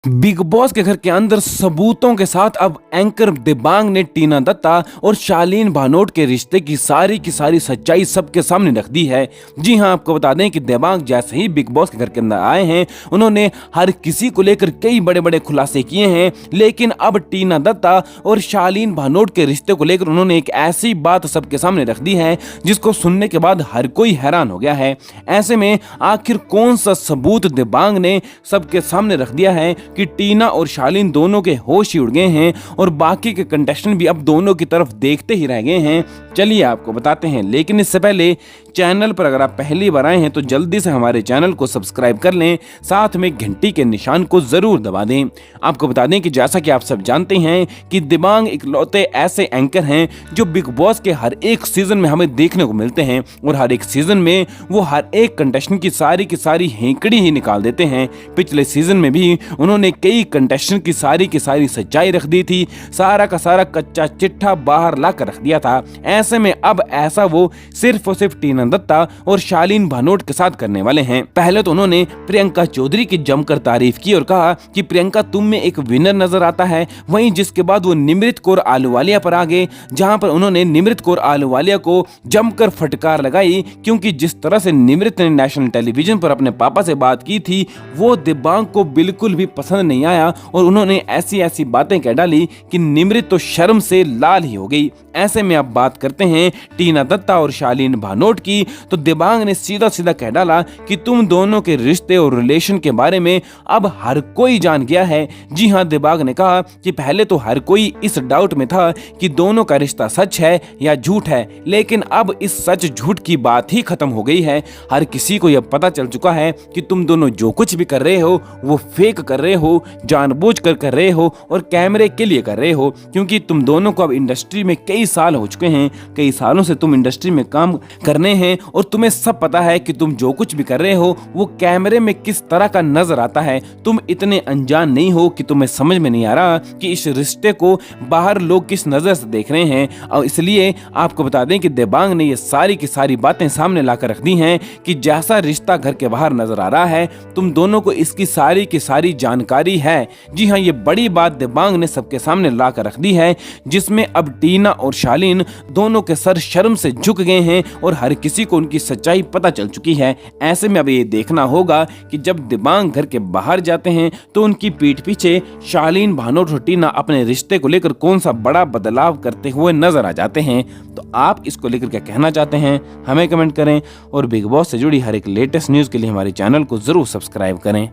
Big boss के घर के अंदर सबूतों के साथ अब एंकर दिबांग ने टीना दत्ता और शालीन भानोट के रिश्ते की सारी सच्चाई सबके सामने रख दी है। जी हां, आपको बता दें कि दिबांग जैसे ही बिग बॉस के घर के अंदर आए हैं, उन्होंने हर किसी को लेकर कई बड़े खुलासे किए हैं। लेकिन अब टीना दत्ता और शालीन भानोट के रिश्ते को लेकर उन्होंने एक ऐसी बात सबके सामने रख दी है जिसको सुनने के बाद हर कोई हैरान हो गया है। ऐसे में आखिर कौन सा सबूत दिबांग ने सबके सामने रख दिया है कि टीना और शालीन दोनों के होश ही उड़ गए हैं और बाकी के कंटेस्टेंट भी अब दोनों की तरफ देखते ही रह गए हैं। चलिए आपको बताते हैं, लेकिन इससे पहले चैनल पर अगर आप पहली बार आए हैं तो जल्दी से हमारे चैनल को सब्सक्राइब कर लें, साथ में घंटी के निशान को जरूर दबा दें। आपको बता दें कि जैसा कि आप सब जानते हैं कि दिबांग इकलौते ऐसे एंकर हैं जो बिग बॉस के हर एक सीजन में हमें देखने को मिलते हैं और हर एक सीजन में वो हर एक कंटेस्टेंट की सारी हेंकड़ी ही निकाल देते हैं। पिछले सीजन में भी उन्होंने कई कंटेस्टेंट की सारी सच्चाई रख दी थी, सारा का सारा कच्चा चिट्ठा बाहर ला कर रख दिया था। ऐसे में अब ऐसा वो सिर्फ और सिर्फ टीना दत्ता और शालीन भानोट के साथ करने वाले हैं। पहले तो उन्होंने प्रियंका चौधरी की जमकर तारीफ की और कहा कि प्रियंका तुम में एक विनर नजर आता है। वहीं जिसके बाद वो निमृत कौर आलूवालिया पर आ गए, जहां पर उन्होंने निमृत कौर आलूवालिया को जमकर फटकार लगाई, क्योंकि जिस तरह से निमृत ने नेशनल टेलीविजन पर अपने पापा से बात की थी वो दिबांग को बिल्कुल भी पसंद नहीं आया और उन्होंने ऐसी बातें कह डाली कि निमृत तो शर्म से लाल ही हो गई। ऐसे में अब बात करते हैं टीना दत्ता और शालीन भानोट की, तो दिबांग ने सीधा कह डाला कि तुम दोनों के रिश्ते और रिलेशन के बारे में अब हर कोई जान गया है। जी हां, दिबांग ने कहा कि पहले तो हर कोई इस डाउट में था कि दोनों का रिश्ता सच है या झूठ है, लेकिन अब इस सच झूठ की बात ही खत्म हो गई है। हर किसी को यह पता चल चुका है कि तुम दोनों जो कुछ भी कर रहे हो वो फेक कर रहे हो, जानबूझकर कर रहे हो और कैमरे के लिए कर रहे हो, क्योंकि तुम दोनों को अब इंडस्ट्री में कई साल हो चुके हैं, कई सालों से तुम इंडस्ट्री में काम करने हैं और तुम्हें सब पता है कि तुम जो कुछ भी कर रहे हो वो कैमरे में किस तरह का नजर आता है। तुम इतने अनजान नहीं हो कि तुम्हें समझ में नहीं आ रहा कि इस रिश्ते को बाहर लोग किस नजर से देख रहे हैं। और इसलिए आपको बता दें कि दिबांग ने ये सारी की सारी बातें सामने लाकर रख दी हैं कि जैसा रिश्ता घर के बाहर नजर आ रहा है तुम दोनों को इसकी सारी की सारी जानकारी है। जी हाँ, ये बड़ी बात दिबांग ने सबके सामने लाकर रख दी है, जिसमें अब टीना और शालीन दोनों के सर शर्म से झुक गए हैं और हर किसी को उनकी सच्चाई पता चल चुकी है। ऐसे में अब ये देखना होगा कि जब दिबांग घर के बाहर जाते हैं तो उनकी पीठ पीछे शालीन भानोट और टीना अपने रिश्ते को लेकर कौन सा बड़ा बदलाव करते हुए नजर आ जाते हैं। तो आप इसको लेकर क्या कहना चाहते हैं हमें कमेंट करें और बिग बॉस से जुड़ी हर एक लेटेस्ट न्यूज के लिए हमारे चैनल को जरूर सब्सक्राइब करें।